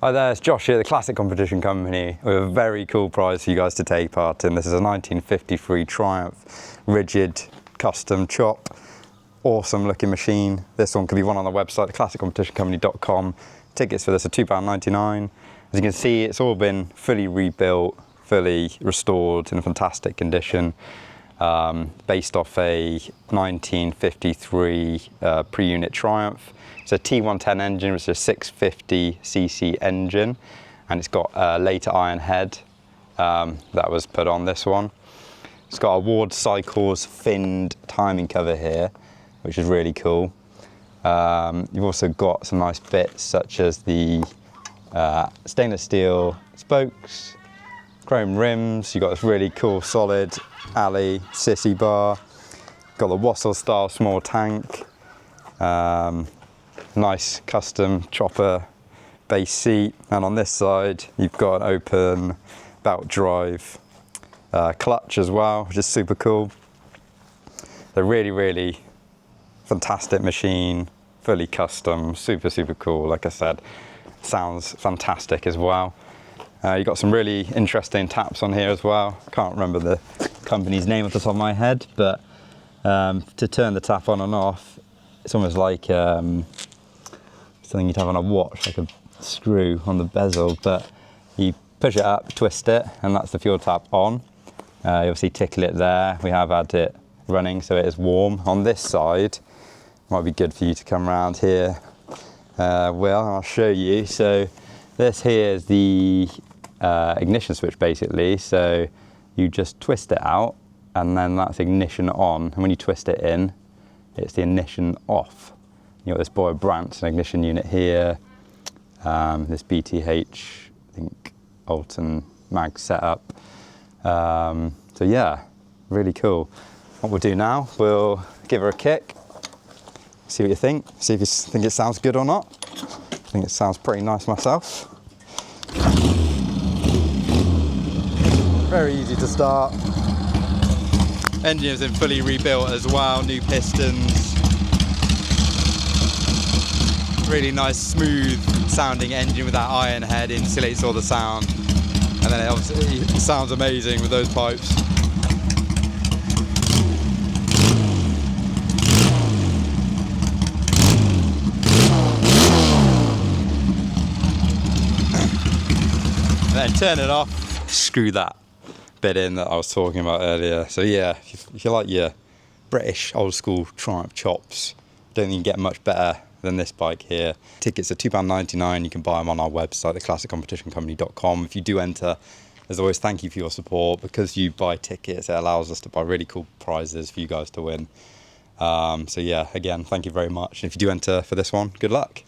Hi there, it's Josh here, the Classic Competition Company, with a very cool prize for you guys to take part in. This is a 1953 Triumph rigid custom chop. Awesome looking machine. This one can be won on the website, theclassiccompetitioncompany.com. Tickets for this are £2.99. As you can see, it's all been fully rebuilt, fully restored in a fantastic condition. Based off a 1953 pre-unit Triumph. It's a T110 engine, which is a 650cc engine, and it's got a later iron head that was put on this one. It's got a Ward Cycles finned timing cover here, which is really cool. You've also got some nice bits such as the stainless steel spokes, chrome rims. You've got this really cool solid alley sissy bar. Got the Wassell-style small tank. Nice custom chopper base seat, and on this side you've got an open belt drive clutch as well, which is super cool. They're really fantastic machine, fully custom, super cool. Like I said, sounds fantastic as well. You've got some really interesting taps on here as well. Can't remember the company's name off the top of my head, but to turn the tap on and off, it's almost like something you'd have on a watch, like a screw on the bezel, but you push it up, twist it, and that's the fuel tap on. You obviously tickle it there. We have had it running, so it is warm. On this side, might be good for you to come around here. Well, I'll show you. So this here is the ignition switch, basically. So you just twist it out, and then that's ignition on. And when you twist it in, it's the ignition off. You've got this Boyer Brandt ignition unit here, this BTH, I think, Alton mag setup. So yeah, really cool. What we'll do now, we'll give her a kick, see what you think, see if you think it sounds good or not. I think it sounds pretty nice myself. Very easy to start. Engine has been fully rebuilt as well, new pistons. Really nice, smooth sounding engine with that iron head, insulates all the sound. And then it obviously sounds amazing with those pipes. And then turn it off, screw that bit in that I was talking about earlier. So yeah, if you like your British old school Triumph chops, don't think you can get much better than this bike here. Tickets are £2.99. You can buy them on our website, theclassiccompetitioncompany.com. If you do enter, as always, thank you for your support. Because you buy tickets, it allows us to buy really cool prizes for you guys to win. So yeah, again, thank you very much. And if you do enter for this one, good luck.